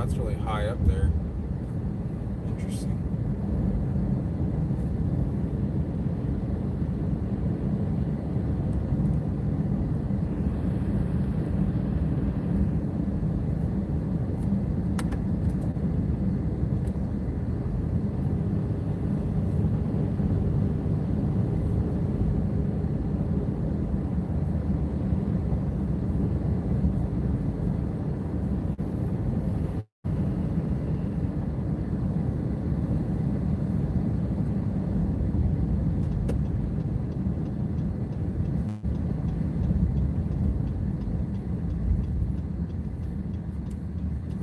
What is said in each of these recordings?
That's really high up there. Interesting.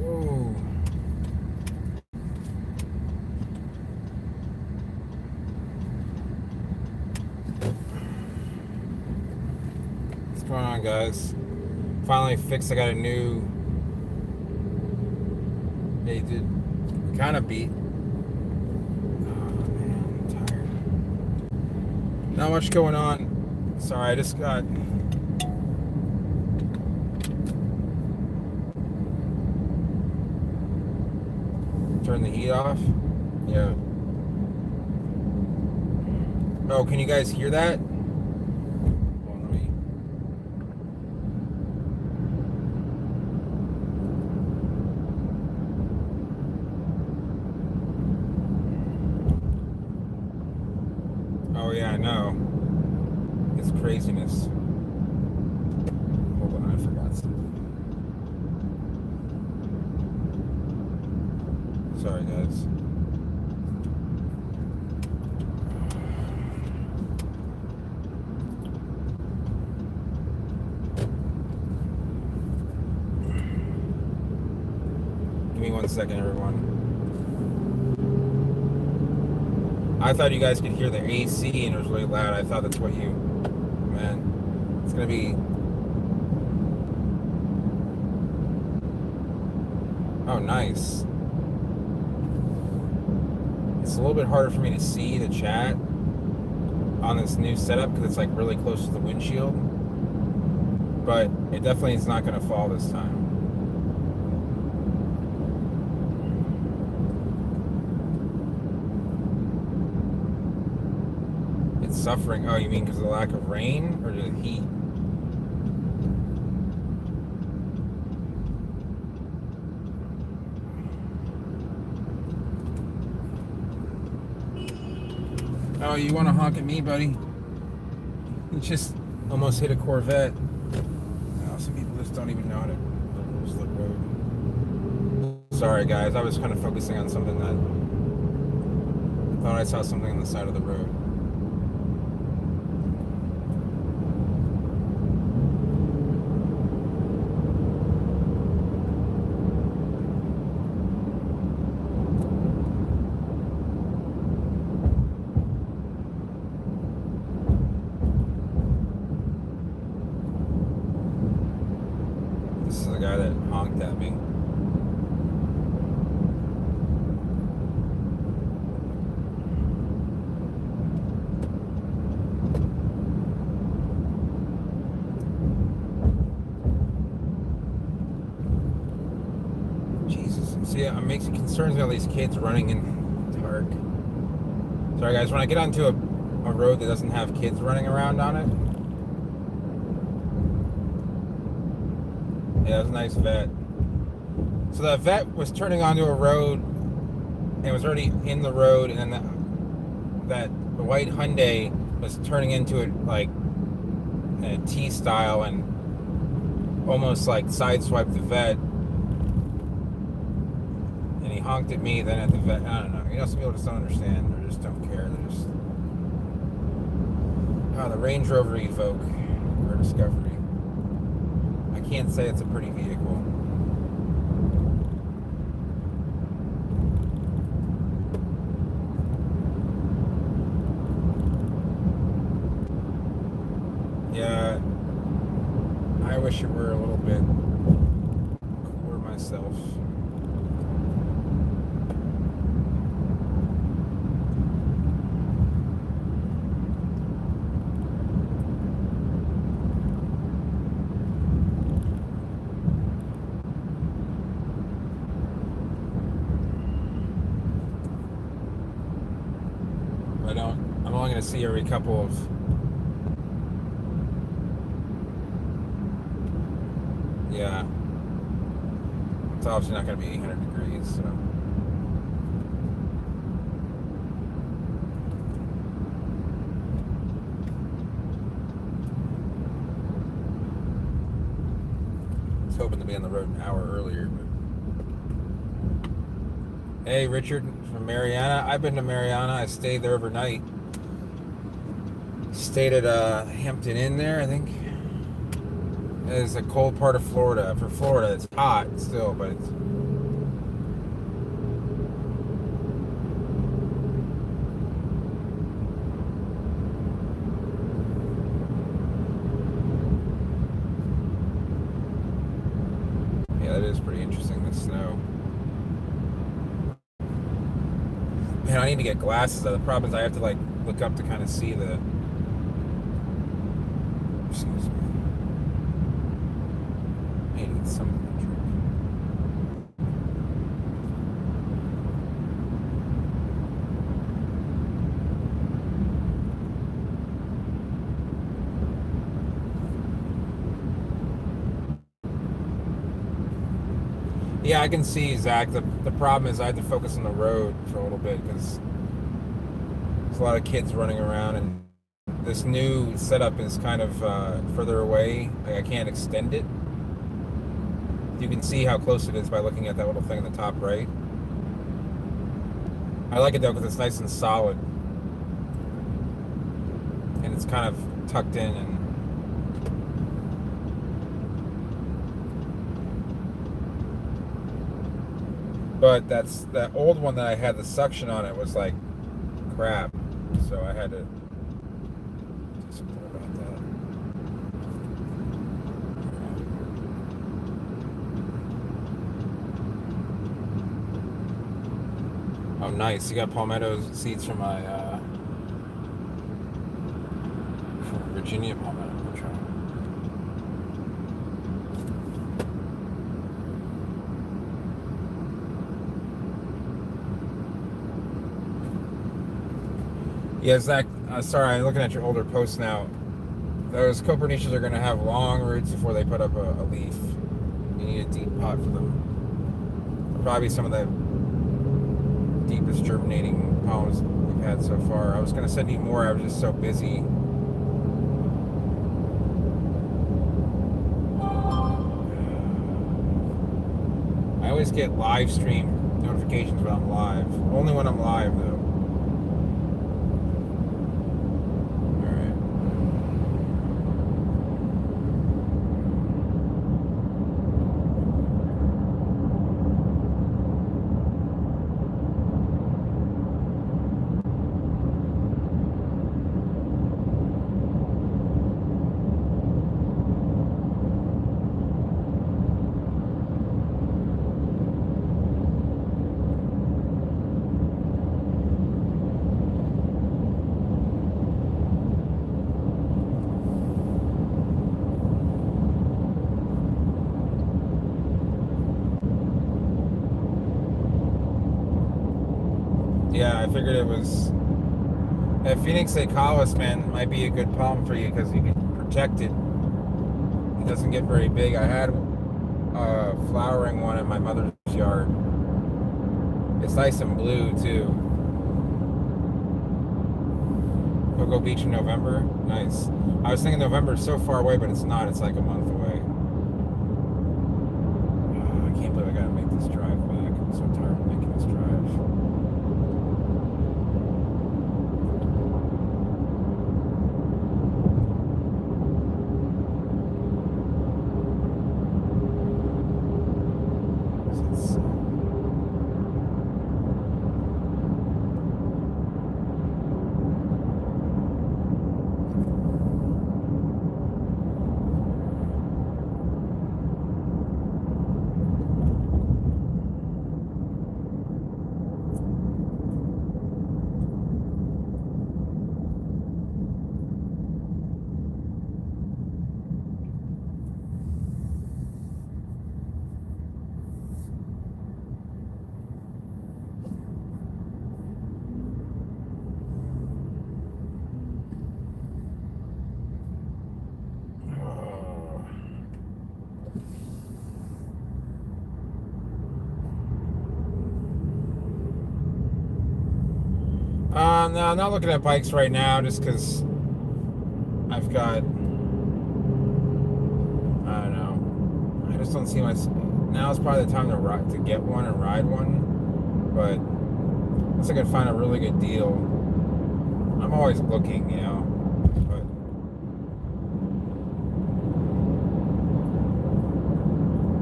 Whoa. What's going on, guys? Finally fixed. I got a new. Hey, dude. Kind of beat. Oh man, I'm tired. Not much going on. Sorry, I just got. Turn the heat off. Yeah. Oh, can you guys hear that? Hold on, let me. Oh yeah, I know. It's craziness. Hold on, I forgot something. Sorry, guys. Give me 1 second, everyone. I thought you guys could hear the AC and it was really loud. I thought that's what you meant. It's gonna be. Oh, nice. It's a little bit harder for me to see the chat on this new setup because it's like really close to the windshield. But it definitely is not gonna fall this time. It's suffering. Oh, you mean because of the lack of rain or the heat? Oh, you want to honk at me, buddy? You just almost hit a Corvette. Oh, some people just don't even know how to use the road. Sorry, guys. I was kind of focusing on something that I thought I saw something on the side of the road. This is the guy that honked at me. Jesus. See, it makes me concerns about these kids running in dark. Sorry, guys. When I get onto a road that doesn't have kids running around on it. Yeah, it was a nice vet. So that vet was turning onto a road and was already in the road, and then that white Hyundai was turning into it like a T style and almost like sideswiped the vet. And he honked at me, then at the vet. I don't know. You know, some people just don't understand or just don't care. They're just. Oh, the Range Rover Evoque or Discovery. I can't say it's a pretty vehicle. Yeah, I wish it were a little bit cooler myself. I see every couple of... Yeah. It's obviously not going to be 800 degrees, so... I was hoping to be on the road an hour earlier, but... Hey, Richard from Mariana. I've been to Mariana. I stayed there overnight. Stayed at Hampton Inn there, I think. It's a cold part of Florida. For Florida, it's hot still, but it's... Yeah, that is pretty interesting, the snow. Man, I need to get glasses. The problem is I have to like look up to kind of see the... Excuse me. I need something to drink. Yeah, I can see, Zach. The problem is I had to focus on the road for a little bit because there's a lot of kids running around, and this new setup is kind of further away. Like I can't extend it. You can see how close it is by looking at that little thing in the top right. I like it though because it's nice and solid, and it's kind of tucked in and... But that's that old one that I had the suction on it was like crap, so I had to do something about that. Oh, nice! You got palmetto seeds from my from Virginia palmetto. I'll try. Yeah, Zach, sorry, I'm looking at your older posts now. Those Copernicus are going to have long roots before they put up a leaf. You need a deep pot for them. Probably some of the deepest germinating palms we've had so far. I was going to send you more, I was just so busy. I always get live stream notifications when I'm live. Only when I'm live, though. Yeah, I figured it was... Phoenix Acalis, man, might be a good palm for you because you can protect it. It doesn't get very big. I had a flowering one in my mother's yard. It's nice and blue, too. Cocoa Beach in November? Nice. I was thinking November is so far away, but it's not. It's like a month away. I can't believe I gotta make this drive back. I'm so tired of making this drive. No, I'm not looking at bikes right now just because I've got, I don't know. I just don't see my. Now is probably the time to get one and ride one. But unless I can find a really good deal, I'm always looking, you know. But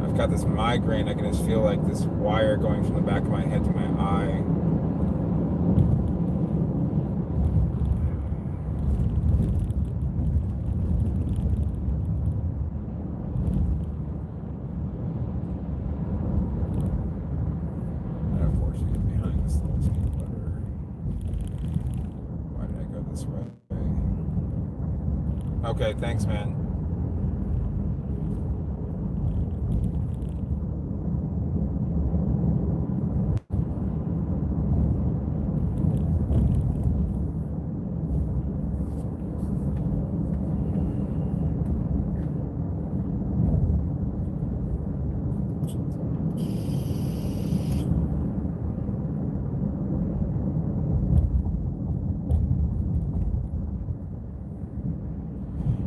I've got this migraine. I can just feel like this wire going from the back of my head to my eye. Okay, thanks, man.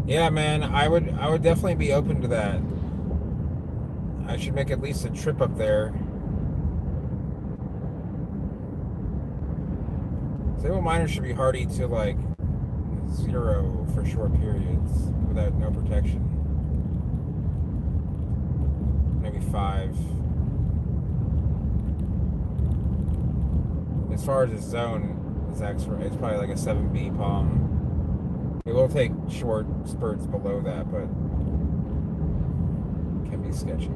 Yeah, man, I would definitely be open to that. I should make at least a trip up there. Stable miners should be hardy to like 0 for short periods without no protection. Maybe 5. As far as the zone is X-ray, it's probably like a 7B palm. It will take short spurts below that, but it can be sketchy.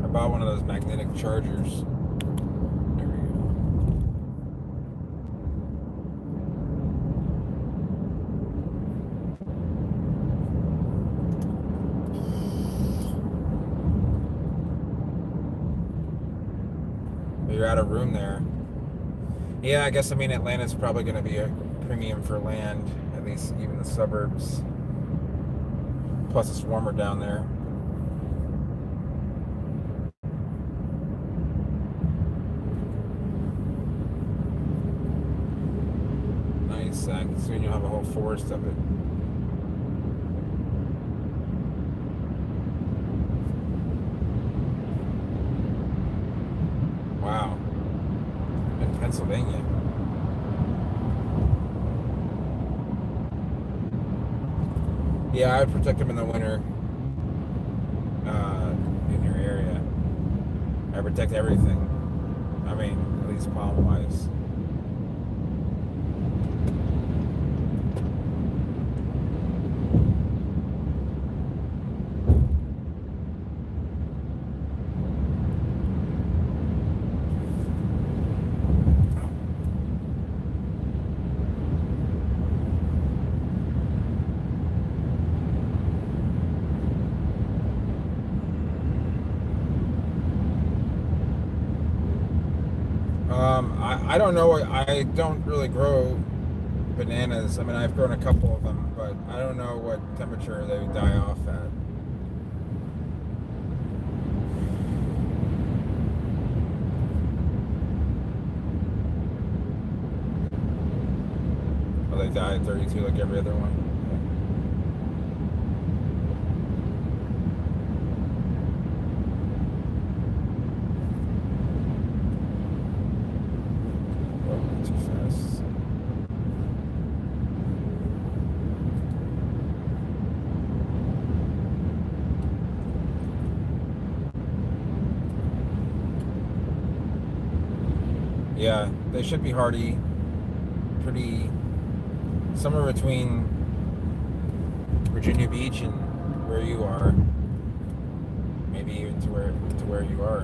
I bought one of those magnetic chargers. There we go. You're out of room there. Yeah, I guess, I mean, Atlanta's probably going to be a premium for land, at least even the suburbs. Plus, it's warmer down there. Nice. Soon you'll have a whole forest of it. Wow. In Pennsylvania. Yeah, I would protect them in the winter in your area. I protect everything. I mean, at least palm-wise. I don't know. I don't really grow bananas. I mean, I've grown a couple of them, but I don't know what temperature they would die off at. Oh, they die at 32 like every other one. Yeah, they should be hardy, pretty, somewhere between Virginia Beach and where you are, maybe even to where you are.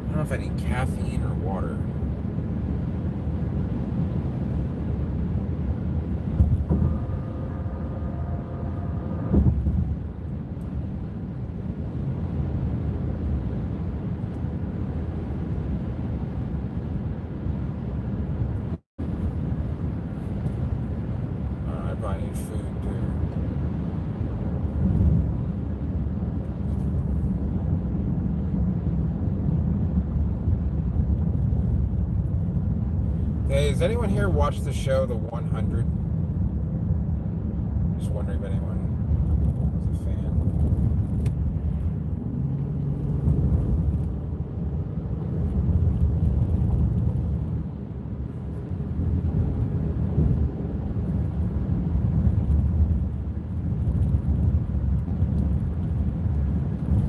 I don't know if I need caffeine or water. does anyone here watch the show The 100? Just wondering if anyone is a fan.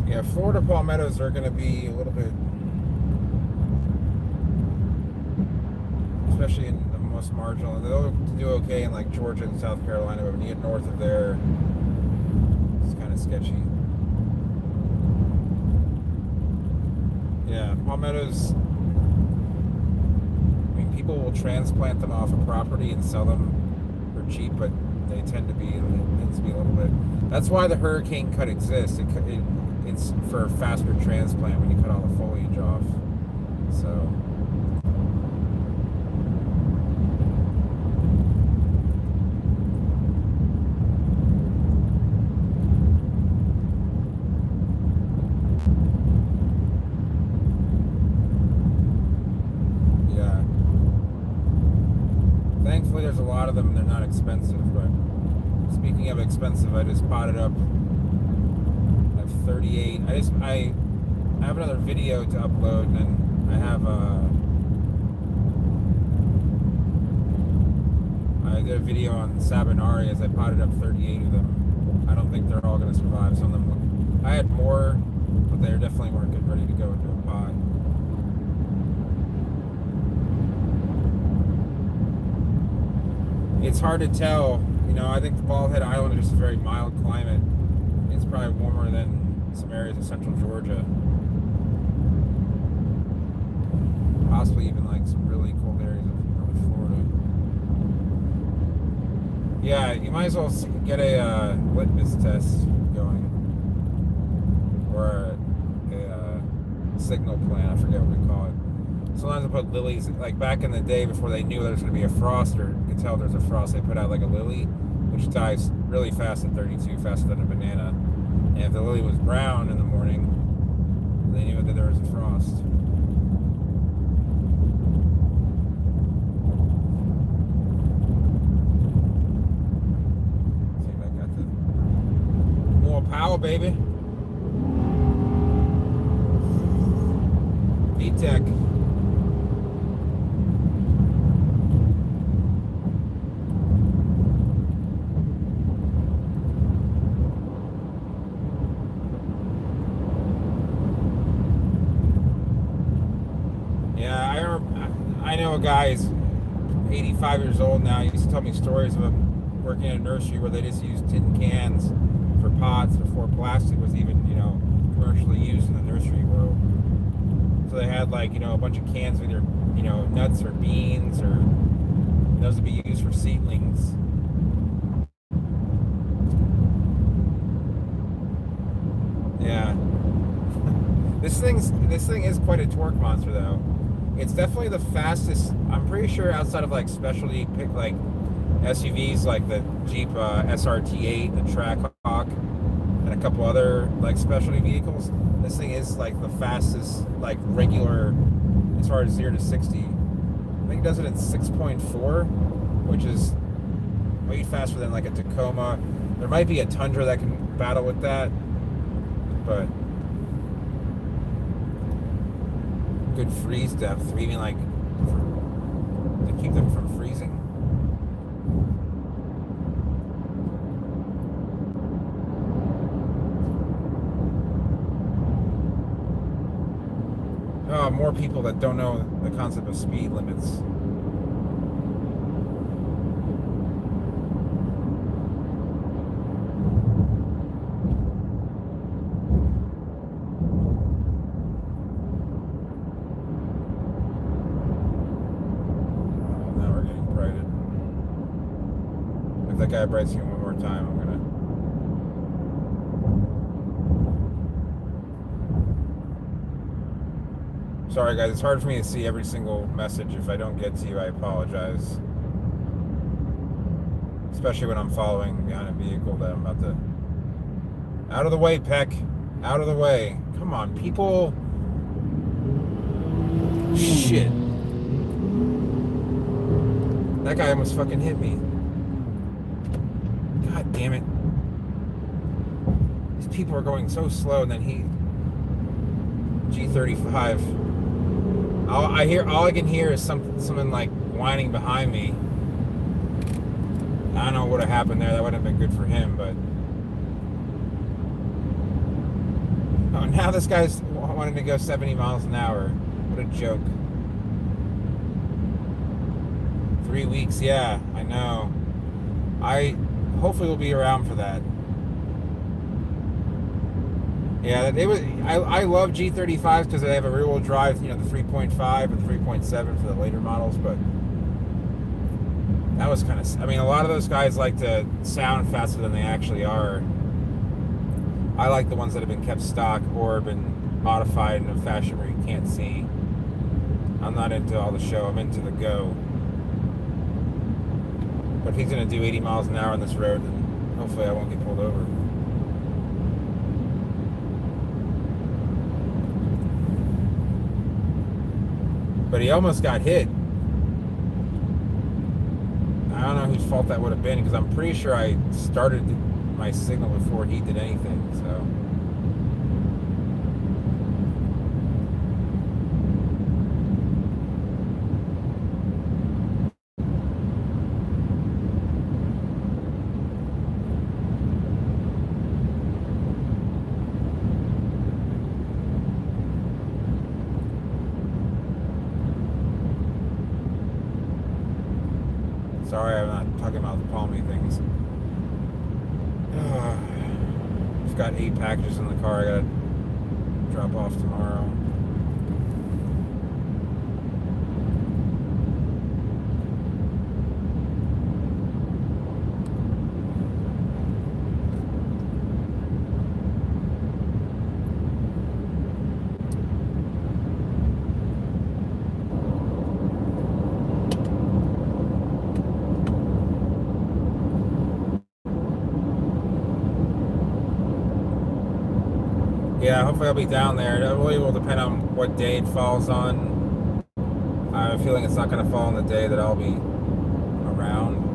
Yeah, Florida palmettos are going to be a little bit, especially in the most marginal. They'll do okay in like Georgia and South Carolina, but when you get north of there, it's kind of sketchy. Yeah, palmettos. I mean, people will transplant them off a property and sell them for cheap, but they tend to be a little bit. That's why the hurricane cut exists. It's for faster transplant when you cut all the foliage off. So. Thankfully, there's a lot of them. They're not expensive, but speaking of expensive, I just potted up. I have 38. I have another video to upload, and then I did a video on Sabinarias. I potted up 38 of them. I don't think they're all going to survive. Some of them I had more, but they definitely weren't ready to go into a pot. It's hard to tell. You know, I think the Bald Head Island is just a very mild climate. It's probably warmer than some areas of central Georgia. Possibly even like some really cold areas of North Florida. Yeah, you might as well get a litmus test going. Or a signal plan, I forget what we call it. Sometimes I put lilies, like back in the day before they knew there was going to be a frost, or you could tell there's a frost, they put out like a lily, which dies really fast at 32, faster than a banana. And if the lily was brown in the morning, they knew that there was a frost. Let's see if I got the more power, baby. VTEC. I know a guy is 85 years old now. He used to tell me stories of him working in a nursery where they just used tin cans for pots before plastic was even, commercially used in the nursery world. So they had like, a bunch of cans with either, nuts or beans, or those would be used for seedlings. Yeah. This thing is quite a torque monster though. It's definitely the fastest. I'm pretty sure outside of like specialty like SUVs like the Jeep SRT8, the Trackhawk, and a couple other like specialty vehicles, this thing is like the fastest like regular as far as 0 to 60. I think it does it in 6.4, which is way faster than like a Tacoma. There might be a Tundra that can battle with that, but good freeze depth, even like to keep them from freezing. Oh, more people that don't know the concept of speed limits. That guy brights you one more time, I'm gonna. Sorry guys, it's hard for me to see every single message. If I don't get to you, I apologize. Especially when I'm following behind a vehicle that I'm about to. Out of the way, Peck. Out of the way. Come on, people. Shit. That guy almost fucking hit me. God damn it. These people are going so slow, and then he... G35. All I can hear is someone like whining behind me. I don't know what would have happened there. That would have been good for him, but... Oh, now this guy's wanting to go 70 miles an hour. What a joke. 3 weeks, yeah, I know. Hopefully we'll be around for that. Yeah, I love G35s because they have a rear-wheel drive, the 3.5 and 3.7 for the later models, but that was kind of... I mean, a lot of those guys like to sound faster than they actually are. I like the ones that have been kept stock or been modified in a fashion where you can't see. I'm not into all the show. I'm into the go. But if he's going to do 80 miles an hour on this road, then hopefully I won't get pulled over. But he almost got hit. I don't know whose fault that would have been, because I'm pretty sure I started my signal before he did anything, so... Sorry, I'm not talking about the palmy things. I've got 8 packages in the car I gotta drop off tomorrow. Yeah, hopefully I'll be down there. It really will depend on what day it falls on. I have a feeling it's not going to fall on the day that I'll be around.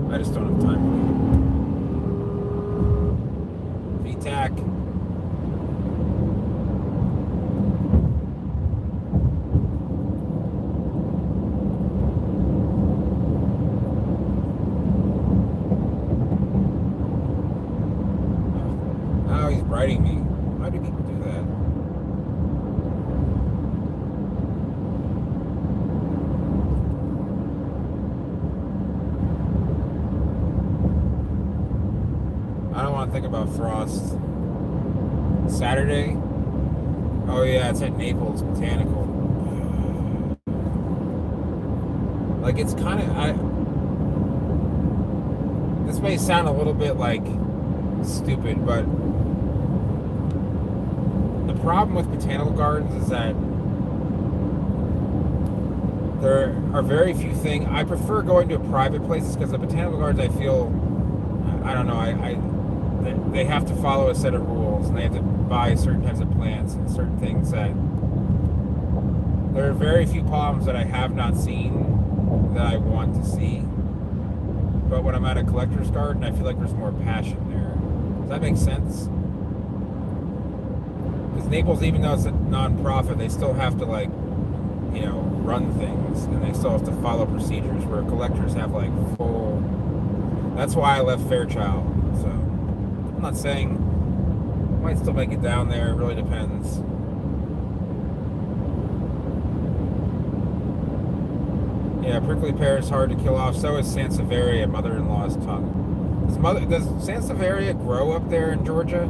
I just don't have time. VTAC. Oh, he's riding me. Why do people do that? I don't want to think about Frost. Saturday? Oh yeah, it's at Naples Botanical. Like, it's kind of... This may sound a little bit, like, stupid, but... The problem with botanical gardens is that there are very few things... I prefer going to private places because the botanical gardens, I feel... I don't know, they have to follow a set of rules, and they have to buy certain types of plants and certain things that... There are very few palms that I have not seen that I want to see. But when I'm at a collector's garden, I feel like there's more passion there. Does that make sense? Because Naples, even though it's a non-profit, they still have to, like, run things, and they still have to follow procedures, where collectors have, like, full... That's why I left Fairchild, so... I'm not saying... I might still make it down there, it really depends. Yeah, prickly pear is hard to kill off. So is Sansevieria, mother-in-law's tongue. Does Sansevieria grow up there in Georgia?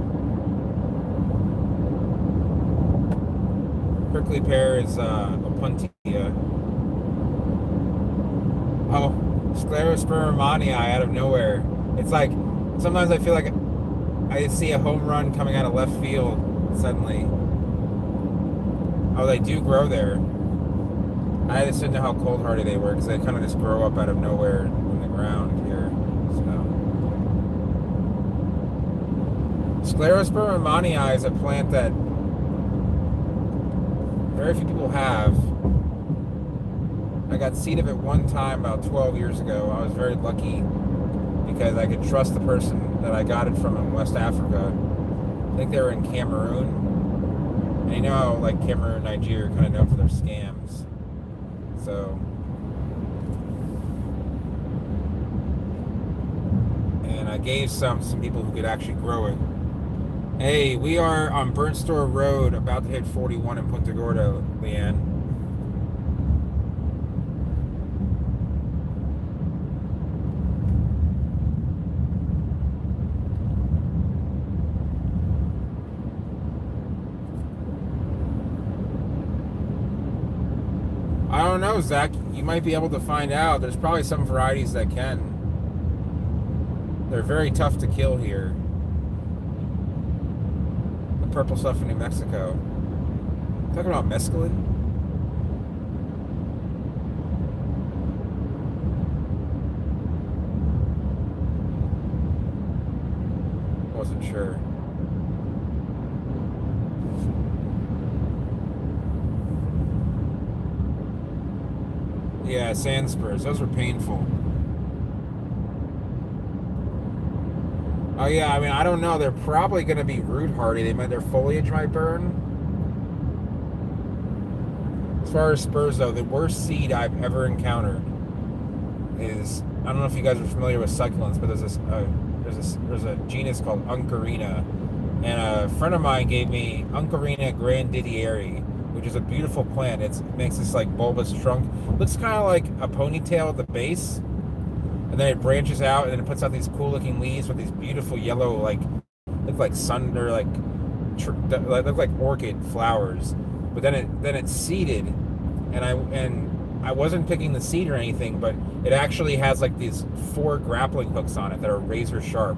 Prickly pear is Opuntia. Oh, Sclerospermia out of nowhere. It's like sometimes I feel like I see a home run coming out of left field suddenly. Oh, they do grow there. I just didn't know how cold hardy they were because they kind of just grow up out of nowhere in the ground here. So, Sclerospermia is a plant that very few people have. I got seed of it one time about 12 years ago. I was very lucky because I could trust the person that I got it from in West Africa. I think they were in Cameroon. And you know how like Cameroon, Nigeria are kind of known for their scams. So, and I gave some people who could actually grow it. Hey, we are on Burnt Store Road, about to hit 41 in Punta Gorda, Leanne. I don't know, Zach. You might be able to find out. There's probably some varieties that can. They're very tough to kill here. The purple stuff in New Mexico. Talking about mescaline? Wasn't sure. Yeah, sand spurs. Those were painful. Oh yeah, I mean, I don't know. They're probably going to be root hardy. Their foliage might burn. As far as spurs though, the worst seed I've ever encountered is, I don't know if you guys are familiar with succulents, but there's a genus called Oncorina, and a friend of mine gave me Oncorina grandidieri, which is a beautiful plant. It makes this like bulbous trunk. Looks kind of like a ponytail at the base, and then it branches out, and then it puts out these cool looking leaves with these beautiful yellow, like look like sun or like look like orchid flowers. But then it's seeded, and I wasn't picking the seed or anything, but it actually has like these 4 grappling hooks on it that are razor sharp.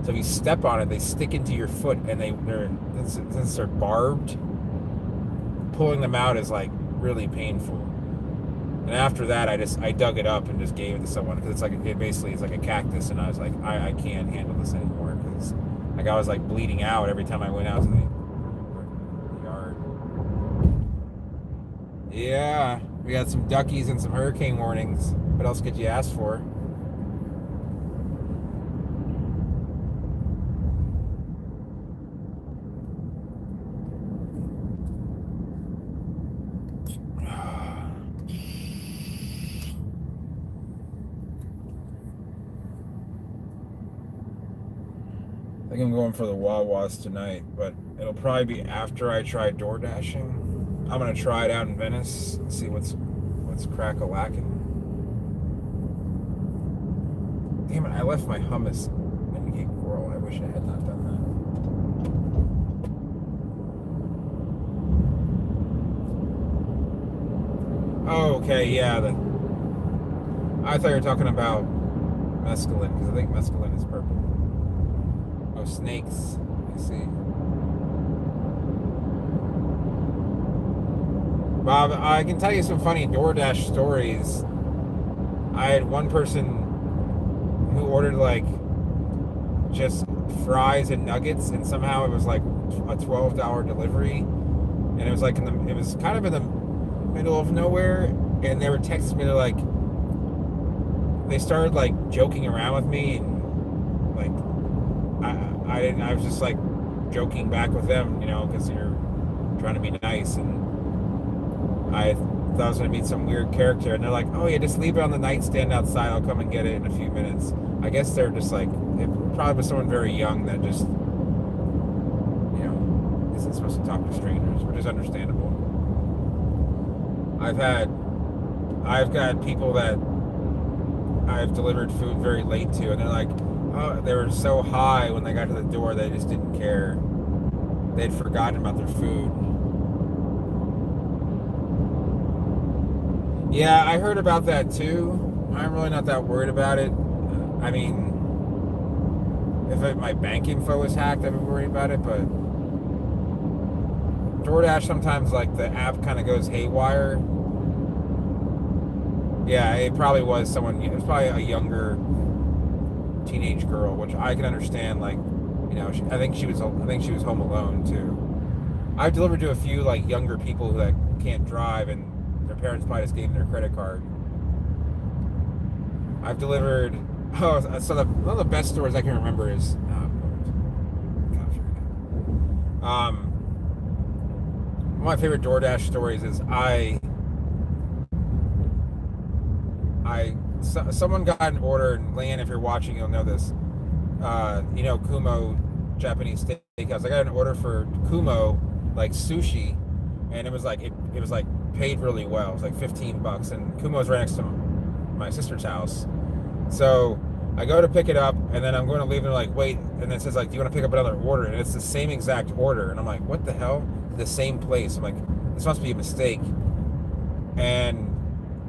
So if you step on it, they stick into your foot, and since they're barbed, pulling them out is like really painful. And after that, I dug it up and just gave it to someone because it basically is like a cactus, and I was like, I can't handle this anymore because like I was like bleeding out every time I went out to the yard. Yeah, we got some duckies and some hurricane warnings. What else could you ask for? I think I'm going for the Wawas tonight, but it'll probably be after I try door dashing. I'm gonna try it out in Venice and see what's crack-a-lacking. Damn it! I left my hummus in Cape Coral. I wish I had not done that. Oh, okay, yeah. I thought you were talking about mescaline because I think mescaline is purple. Oh, snakes. I see. Bob, I can tell you some funny DoorDash stories. I had one person who ordered like just fries and nuggets, and somehow it was like a $12 delivery, and it was like it was kind of in the middle of nowhere, and they were texting me. They're like, they started like joking around with me, and like I was just like joking back with them, because you're trying to be nice, and I thought I was going to meet some weird character, and they're like, oh yeah, just leave it on the nightstand outside, I'll come and get it in a few minutes. I guess they're just like, it probably was someone very young that just, isn't supposed to talk to strangers, which is understandable. I've got people that I've delivered food very late to, and they're like, oh, they were so high when they got to the door, they just didn't care. They'd forgotten about their food. Yeah, I heard about that too. I'm really not that worried about it. I mean, if my bank info was hacked, I'd be worried about it. But DoorDash sometimes, like, the app kind of goes haywire. Yeah, it probably was someone. It was probably a younger teenage girl, which I can understand. Like, I think she was home alone too. I've delivered to a few like younger people that can't drive, and their parents probably just gave them their credit card. I've delivered. Oh, so one of the best stories I can remember is. One of my favorite DoorDash stories is someone got an order, and Lan, if you're watching, you'll know this. Kumo Japanese steakhouse. I got an order for Kumo, like sushi, and it was like it was like paid really well. It was like $15, and Kumo's right next to my sister's house. So I go to pick it up, and then I'm going to leave, and they're like, wait, and it says like, do you want to pick up another order? And it's the same exact order, and I'm like, what the hell? The same place. I'm like, this must be a mistake. And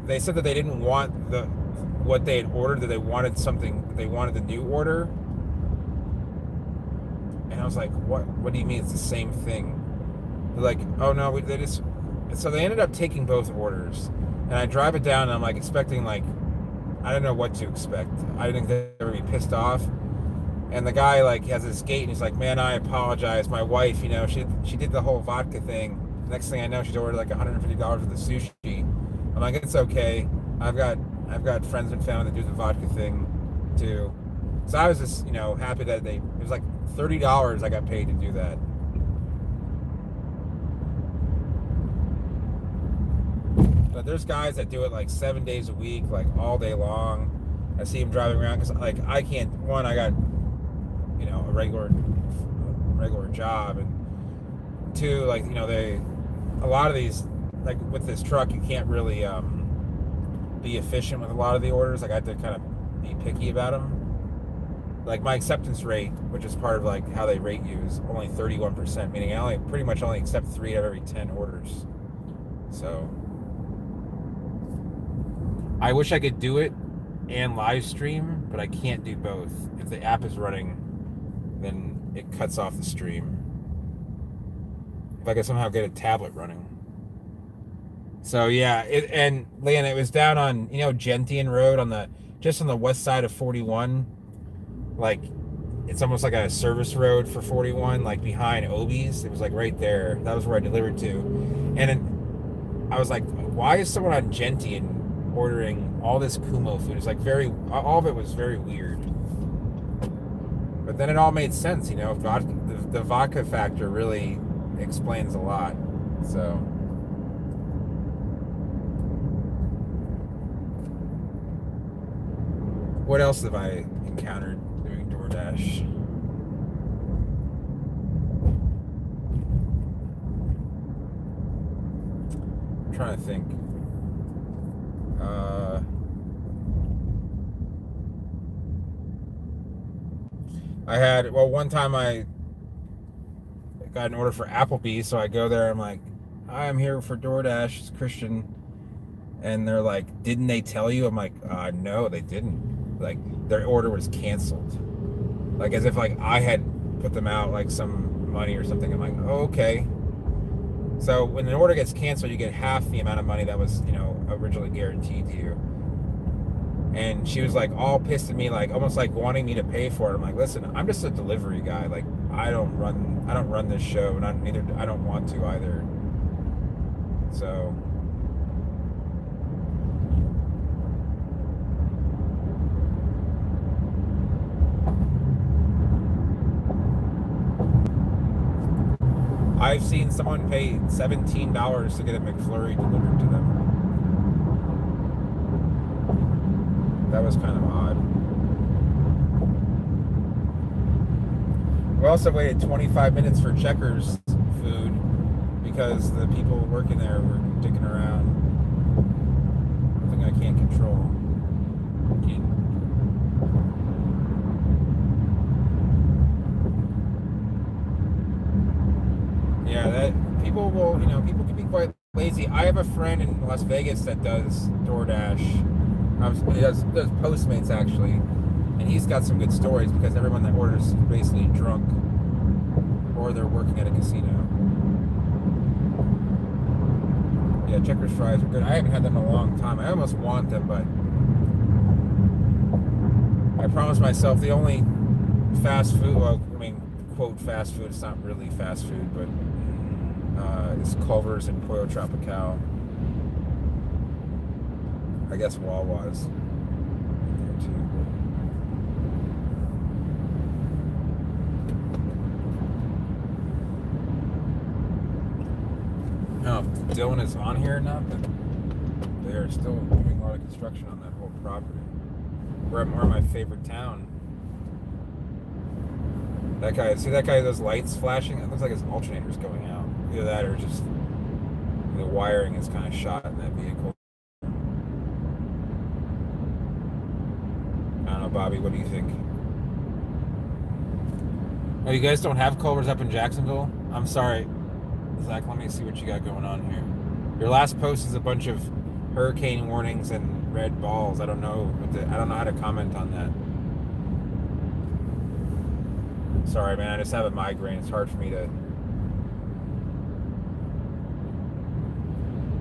they said that they didn't want what they had ordered, that they wanted the new order. And I was like, what do you mean it's the same thing? They're like, oh no, so they ended up taking both orders. And I drive it down, and I'm like expecting, like, I don't know what to expect. I didn't think they would be pissed off. And the guy, like, has this gate, and he's like, man, I apologize. My wife, she did the whole vodka thing. Next thing I know, she's ordered like $150 worth of sushi. I'm like, it's okay. I've got friends and family that do the vodka thing too. So I was just, happy that it was like $30 I got paid to do that. But there's guys that do it like 7 days a week, like all day long. I see them driving around because, like, I can't. One, I got, a regular job, and two, like, a lot of these, like with this truck, you can't really be efficient with a lot of the orders. Like, I have to kind of be picky about them. Like, my acceptance rate, which is part of like how they rate you, is only 31%, meaning I pretty much only accept 3 out of every 10 orders. So I wish I could do it and live stream, but I can't do both. If the app is running, then it cuts off the stream. If I could somehow get a tablet running. So yeah, and Leon, it was down on, Gentian Road just on the west side of 41. Like, it's almost like a service road for 41, like behind Obi's. It was like right there. That was where I delivered to. And I was like, why is someone on Gentian ordering all this Kumo food? It's like all of it was very weird. But then it all made sense, the vodka factor really explains a lot. So what else have I encountered doing DoorDash? I'm trying to think. One time I got an order for Applebee's, so I go there, I'm like, I'm here for DoorDash, it's Christian. And they're like, didn't they tell you? I'm like, no, they didn't. Like, their order was canceled. Like, as if like I had put them out like some money or something. I'm like, oh, okay. So when an order gets canceled, you get half the amount of money that was, originally guaranteed to you. And she was like all pissed at me, like almost like wanting me to pay for it. I'm like, listen, I'm just a delivery guy. Like, I don't run this show, and I don't want to either. So I've seen someone pay $17 to get a McFlurry delivered to them. That was kind of odd. We also waited 25 minutes for Checkers food because the people working there were dicking around. Something I can't control. Yeah, that people can be quite lazy. I have a friend in Las Vegas that does DoorDash, He does Postmates actually, and he's got some good stories because everyone that orders is basically drunk or they're working at a casino. Yeah, Checkers fries are good. I haven't had them in a long time. I almost want them, but I promised myself the only fast food, well, I mean, quote fast food, it's not really fast food, but it's Culver's and Pollo Tropical. I guess Wawa's there too. I don't know if Dylan is on here or not, but they are still doing a lot of construction on that whole property. We're at my favorite town. That guy, see that guy, those lights flashing? It looks like his alternator's going out. Either that or just the wiring is kind of shot in that vehicle. I don't know, Bobby, what do you think? Oh, you guys don't have Culver's up in Jacksonville? I'm sorry. Zach, let me see what you got going on here. Your last post is a bunch of hurricane warnings and red balls. I don't know how to comment on that. Sorry, man. I just have a migraine. It's hard for me to.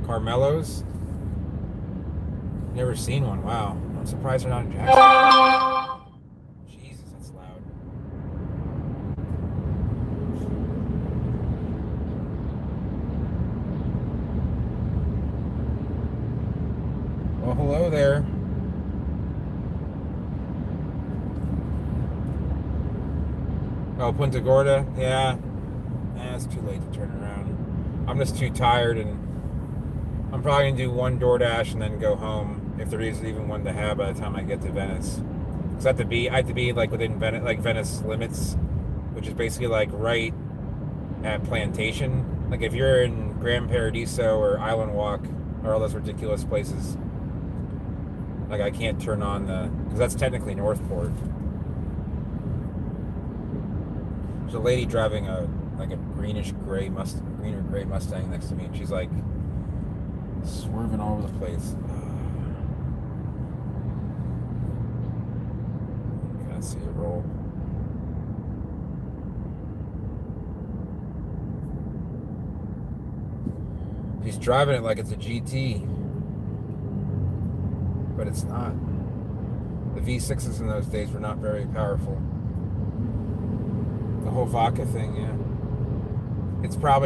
Carmelo's? Never seen one. Wow. I'm surprised they're not in Jacksonville. Jesus, that's loud. Well, hello there. Oh, Punta Gorda? Yeah. It's too late to turn around. I'm just too tired, and I'm probably going to do one DoorDash and then go home, if there is even one to have by the time I get to Venice. Because I have to be like within Venice, like Venice limits, which is basically like right at Plantation. Like if you're in Grand Paradiso or Island Walk or all those ridiculous places, like I can't turn on because that's technically Northport. There's a lady driving a green or gray Mustang next to me, and she's like swerving all over the place. Can't see it roll. She's driving it like it's a GT, but it's not. The V6s in those days were not very powerful. The whole vodka thing, yeah.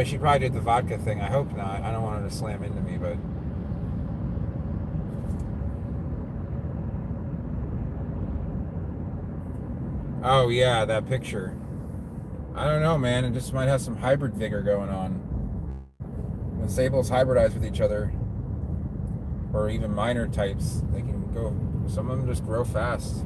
She probably did the vodka thing. I hope not. I don't want her to slam into me, but. Oh, yeah, that picture. I don't know, man. It just might have some hybrid vigor going on. When sables hybridize with each other, or even minor types, they can go. Some of them just grow fast.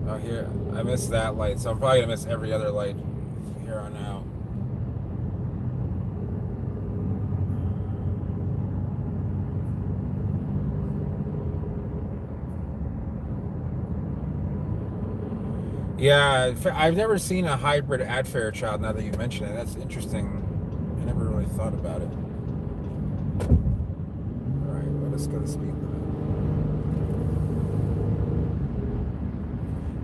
Oh, here, I missed that light, so I'm probably gonna miss every other light here on out. Yeah, I've never seen a hybrid at Fairchild. Now that you mention it, that's interesting. I never really thought about it. All right, let us go to speed limit.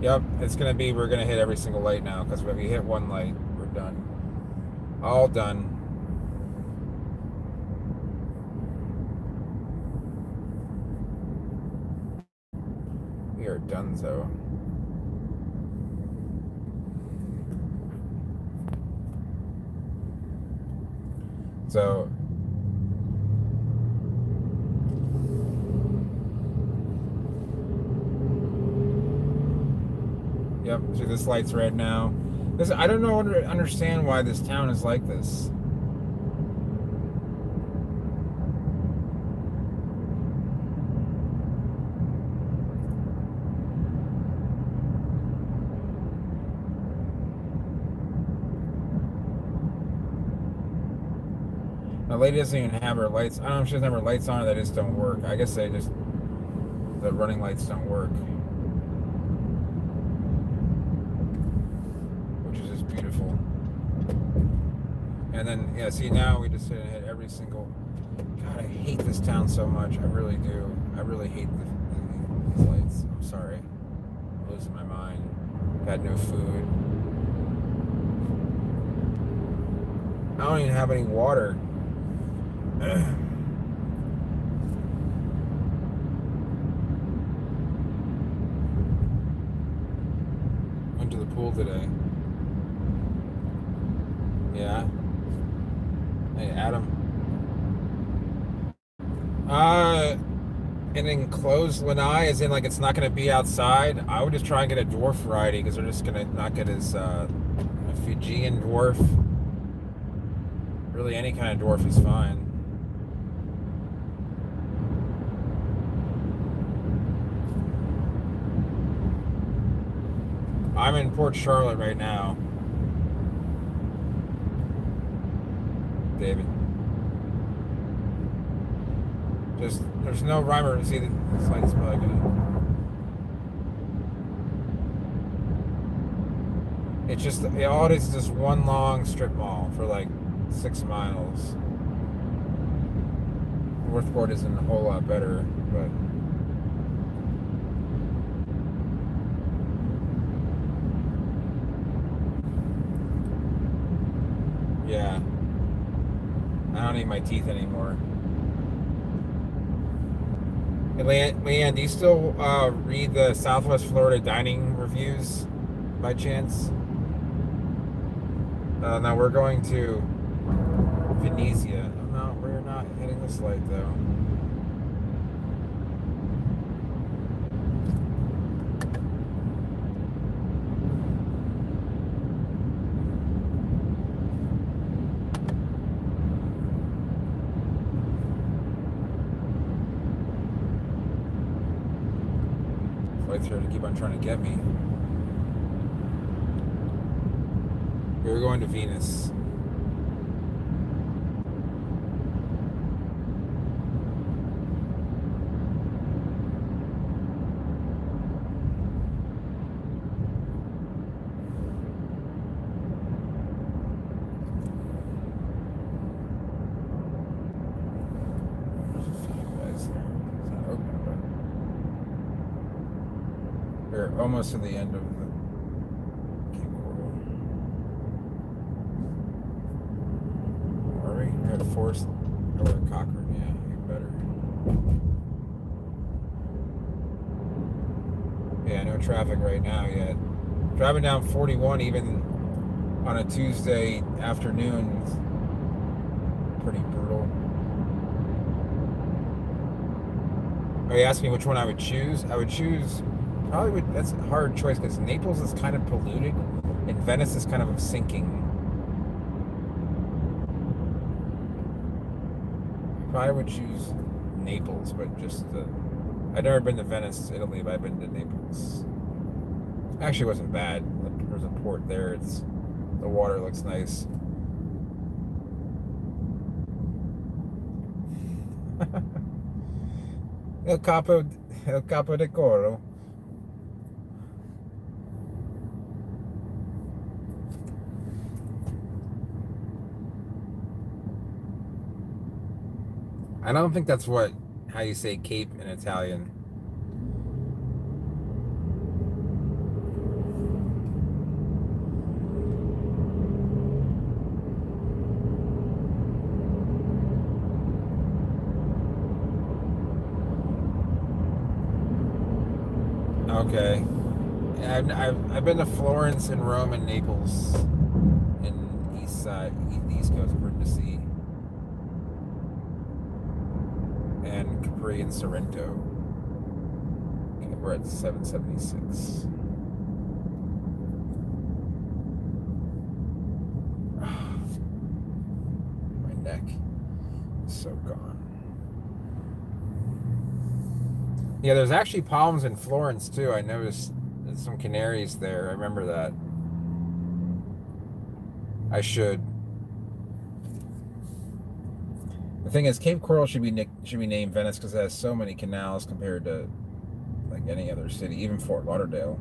Yep, it's gonna be. We're gonna hit every single light now because when we hit one light, we're done. All done. We are done, so. So, yep, this light's red now. I don't know, understand why this town is like this. My lady doesn't even have her lights. I don't know if she doesn't have her lights on or they just don't work. I guess the running lights don't work. Which is just beautiful. And then, yeah, see, now we just hit every single... God, I hate this town so much. I really do. I really hate these lights. I'm sorry. I'm losing my mind. Got no food. I don't even have any water. Went to the pool today. Yeah. Hey, Adam. An enclosed lanai, as in like it's not going to be outside. I would just try and get a dwarf variety because they're just going to not get as a Fijian dwarf. Really, any kind of dwarf is fine. I'm in Port Charlotte right now, David. Just, there's no rhyme or see this light's probably gonna. It's just, all it is just one long strip mall for like 6 miles. Northport isn't a whole lot better, but. Yeah. I don't need my teeth anymore. Hey, Leanne, do you still read the Southwest Florida dining reviews by chance? No, we're going to Venezia. Oh, no, we're not hitting this light though. Lights here to keep on trying to get me. We're going to Venus. We're almost to the end of the Cape Coral. Are we? We're at Forest. Oh, we're at Cochrane. Yeah, even better. Yeah, no traffic right now yet. Driving down 41 even on a Tuesday afternoon is pretty brutal. Oh, you asked me which one I would choose? I would choose... Probably would. That's a hard choice because Naples is kind of polluted, and Venice is kind of sinking. Probably would choose Naples, but just I've never been to Venice, Italy, but I've been to Naples. Actually, it wasn't bad. There's a port there. The water looks nice. El Capo de Coro. I don't think that's how you say Cape in Italian. Okay. I've been to Florence and Rome and Naples in East Coast, Brindisi. And Capri and Sorrento. Okay, we're at 776. so gone. Yeah, there's actually palms in Florence too. I noticed there's some canaries there. I remember that. I should. The thing is, Cape Coral should be named Venice because it has so many canals compared to like any other city, even Fort Lauderdale.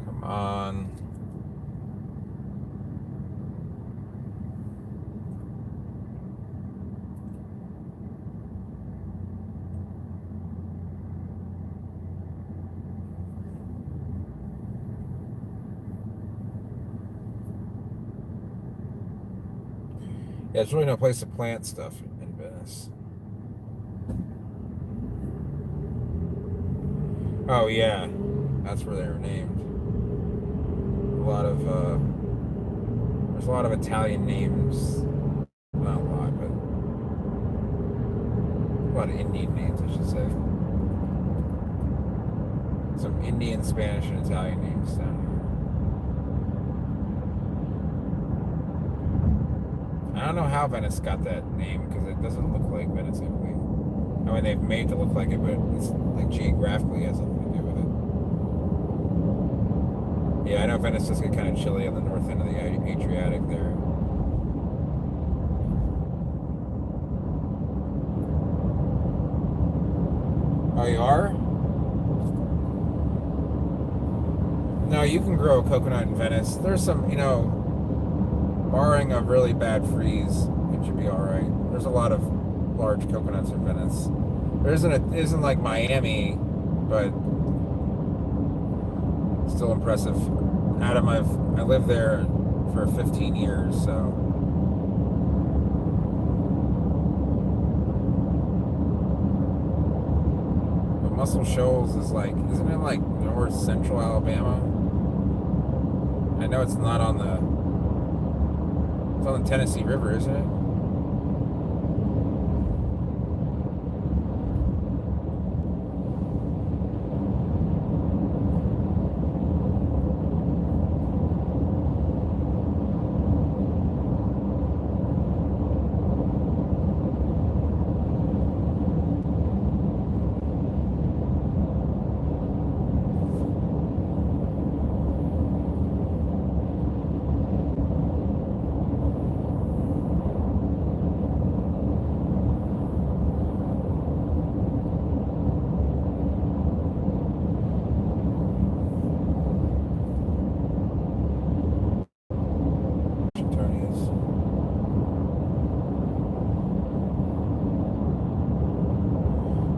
Come on. Yeah, there's really no place to plant stuff in Venice. Oh yeah, that's where they were named. There's a lot of Italian names. Not a lot, but a lot of Indian names, I should say. Some Indian, Spanish, and Italian names down here. I don't know how Venice got that name because it doesn't look like Venice anyway. I mean, they've made it to look like it, but it's like geographically has something to do with it. Yeah, I know Venice does get kind of chilly on the north end of the Adriatic there. Oh, you are? No, you can grow a coconut in Venice. There's some, barring a really bad freeze, it should be all right. There's a lot of large coconuts in Venice. It isn't like Miami, but still impressive. Adam, I lived there for 15 years, so. But Muscle Shoals is like, isn't it like north central Alabama? I know it's not on the Tennessee River, isn't it?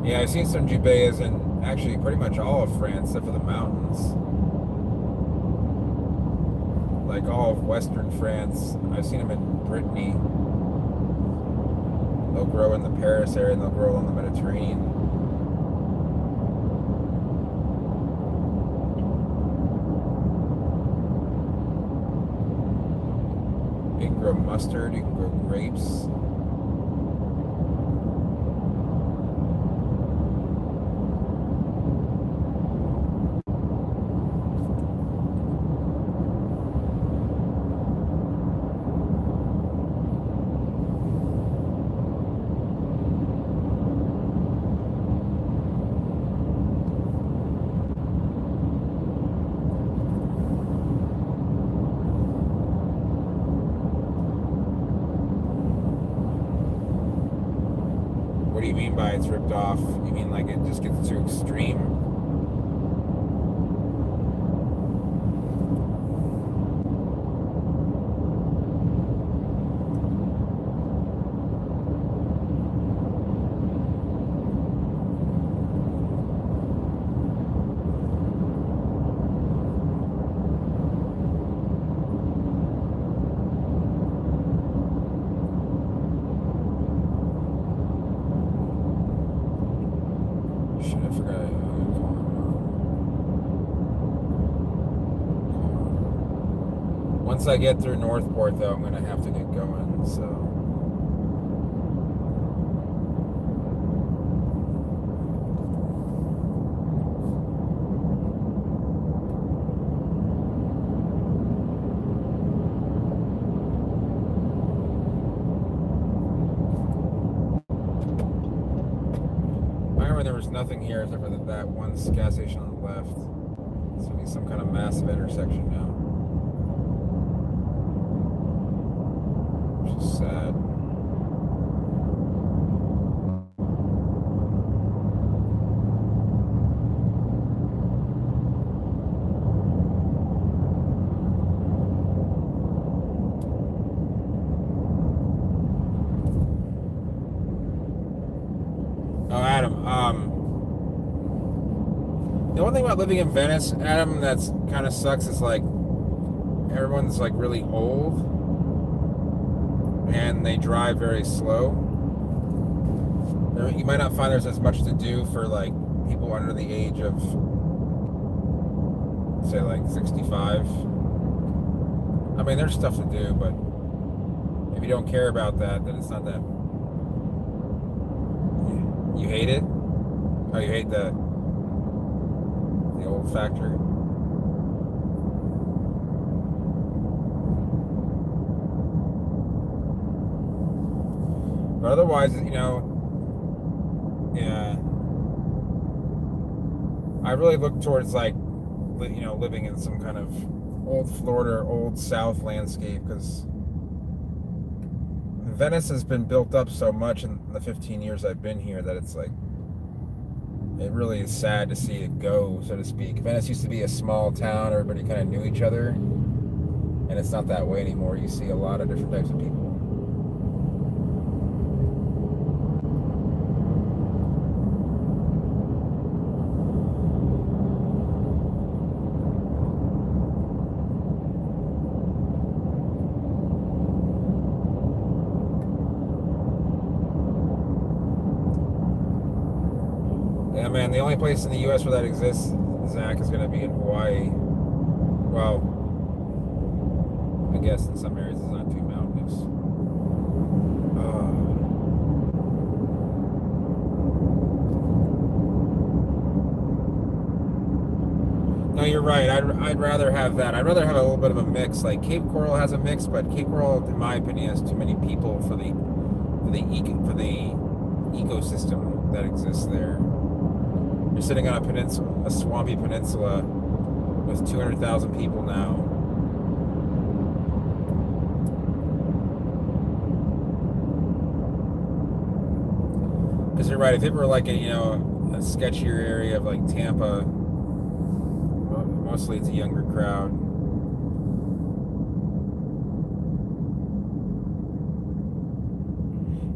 Yeah, I've seen some Jubeias in actually pretty much all of France, except for the mountains. Like all of Western France. I've seen them in Brittany. They'll grow in the Paris area and they'll grow along the Mediterranean. You can grow mustard, you can grow grapes. What do you mean by it's ripped off? You mean like it just gets too extreme? Once I get through Northport, though, I'm going to have to get going, so. nothing here except for that one gas station on the left. It's gonna be some kind of massive intersection now, which is sad. Oh, Adam. The one thing about living in Venice, Adam, that's kind of sucks is like everyone's like really old and they drive very slow. You might not find there's as much to do for like people under the age of, say, like 65. I mean, there's stuff to do, but if you don't care about that, then it's not that. You hate it? Oh, you hate the old factory? But otherwise, yeah, I really look towards like, living in some kind of old Florida or old South landscape, because Venice has been built up so much in the 15 years I've been here that it's like, it really is sad to see it go, so to speak. Venice used to be a small town, everybody kind of knew each other, and it's not that way anymore. You see a lot of different types of people. Yeah, man, the only place in the U.S. where that exists, Zach, is going to be in Hawaii. Well, I guess in some areas it's not too mountainous. No, you're right. I'd rather have that. I'd rather have a little bit of a mix. Like Cape Coral has a mix, but Cape Coral, in my opinion, has too many people for the ecosystem that exists there. You're sitting on a peninsula, a swampy peninsula with 200,000 people now. Because you're right, if it were like a sketchier area of like Tampa, well, mostly it's a younger crowd.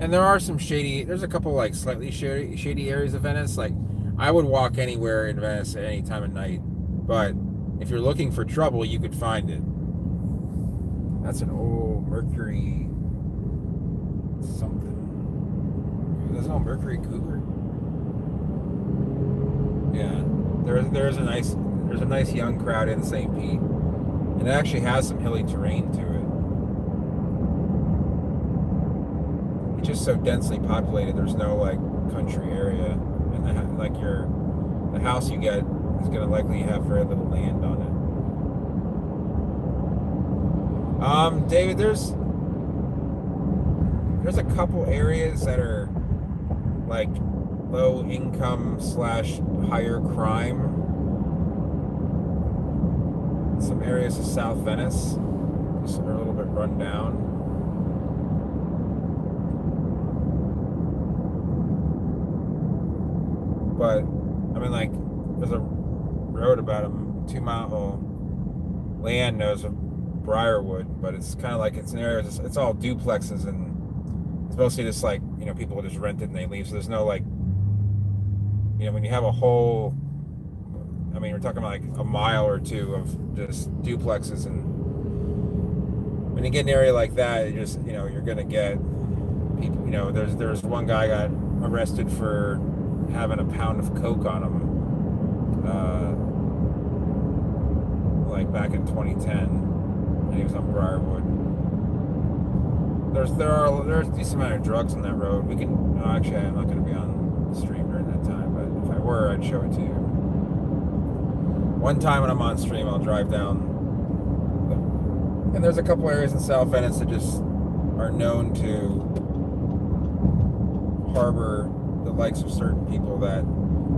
And there's a couple like slightly shady areas of Venice. Like, I would walk anywhere in Venice at any time of night, but if you're looking for trouble, you could find it. That's an old Mercury something. There's no Mercury Cougar. Yeah, there's a nice young crowd in St. Pete, and it actually has some hilly terrain to it. It's just so densely populated. There's no like country area, and the house you get is going to likely have very little land on it. David, there's a couple areas that are like low income / higher crime. Some areas of South Venice just are a little bit run down. But I mean, like, there's a road about a 2-mile land knows of Briarwood, but it's kind of like it's an area. It's all duplexes, and it's mostly just like people just rent it and they leave. So there's no like when you have a whole. I mean, we're talking like a mile or two of just duplexes, and when you get an area like that, you just you're gonna get people. There's one guy got arrested for having a pound of coke on him, like back in 2010, and he was on Briarwood. There's a decent amount of drugs on that road. We can actually, I'm not going to be on the stream during that time, but if I were, I'd show it to you. One time when I'm on stream, I'll drive down, and there's a couple areas in South Venice that just are known to harbor the likes of certain people that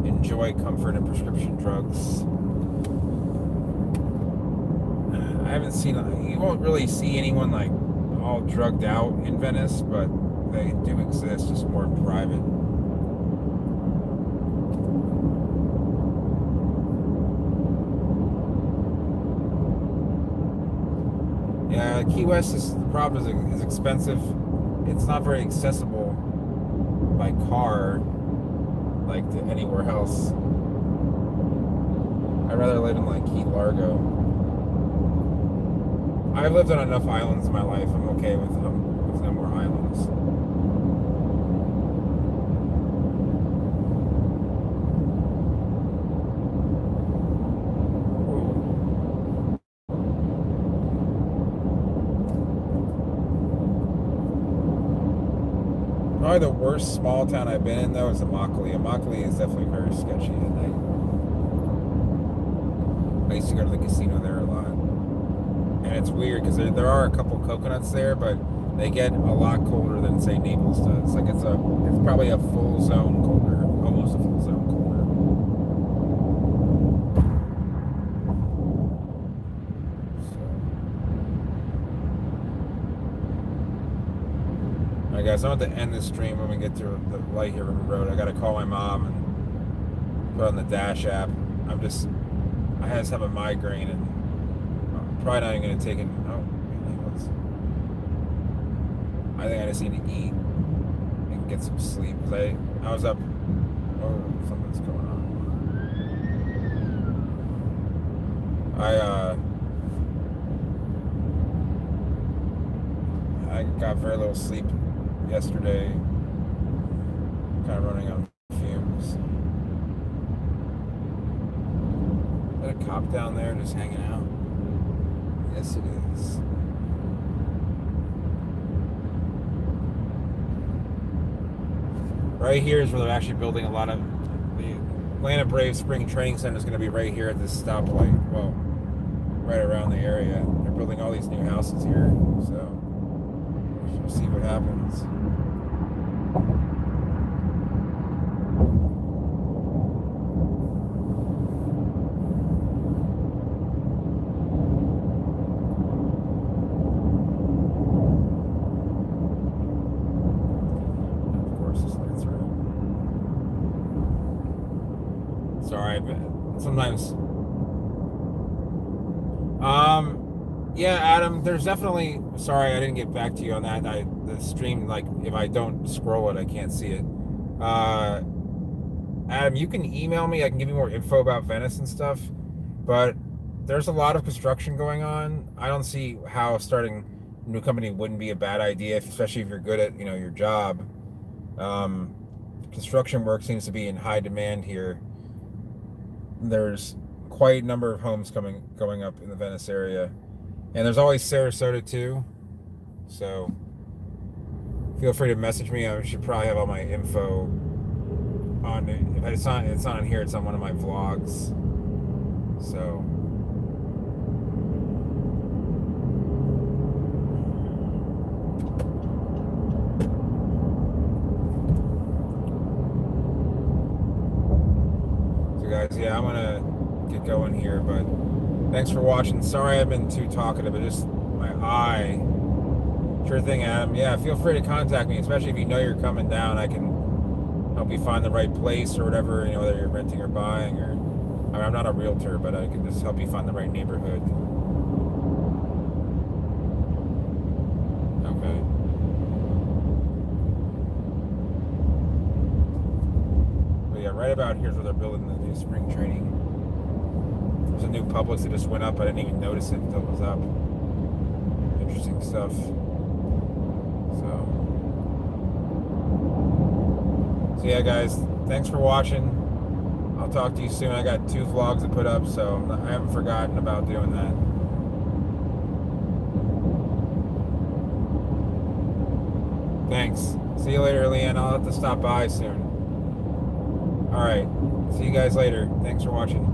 enjoy comfort and prescription drugs. I haven't seen, you won't really see anyone like all drugged out in Venice, but they do exist, just more private. Yeah, Key West is the problem is expensive. It's not very accessible by car like to anywhere else. I'd rather live in like Key Largo. I've lived on enough islands in my life. I'm okay with no more islands. Probably the worst small town I've been in though is Immokalee. Immokalee is definitely very sketchy at night. I used to go to the casino there a lot. And it's weird because there are a couple coconuts there, but they get a lot colder than say Naples does. Like it's probably a full zone colder, almost a full zone colder. So. Alright guys, I'm about to end this stream when we get to the light here on the road. I gotta call my mom and put on the Dash app. I just have a migraine and I'm probably not even gonna take it. I think I just need to eat and get some sleep. I was up. Oh, something's going on. I got very little sleep yesterday. Kind of running on fumes. Is that a cop down there just hanging out? Yes, it is. Right here is where they're actually building a lot of the Atlanta Braves spring training center is going to be right here at this stoplight. Well, right around the area. They're building all these new houses here, so we'll see what happens. Sorry, but sometimes. Yeah, Adam, there's definitely. Sorry, I didn't get back to you on that. The stream, like, if I don't scroll it, I can't see it. Adam, you can email me. I can give you more info about Venice and stuff. But there's a lot of construction going on. I don't see how starting a new company wouldn't be a bad idea, especially if you're good at your job. Construction work seems to be in high demand here. There's quite a number of homes going up in the Venice area, and there's always Sarasota too. So feel free to message me. I should probably have all my info on it. If it's not on here. It's on one of my vlogs. So. Guys, yeah, I'm gonna get going here, but thanks for watching. Sorry I've been too talkative, but just my eye. Sure thing, Adam. Yeah, feel free to contact me, especially if you know you're coming down. I can help you find the right place or whatever, whether you're renting or buying, or I'm not a realtor, but I can just help you find the right neighborhood. Okay. But yeah, right about here's where they're building the new spring training. There's a new Publix that just went up. I didn't even notice it until it was up. Interesting stuff. So yeah, guys, thanks for watching. I'll talk to you soon. I got 2 vlogs to put up, so I haven't forgotten about doing that. Thanks. See you later, Leanne. I'll have to stop by soon. Alright. See you guys later. Thanks for watching.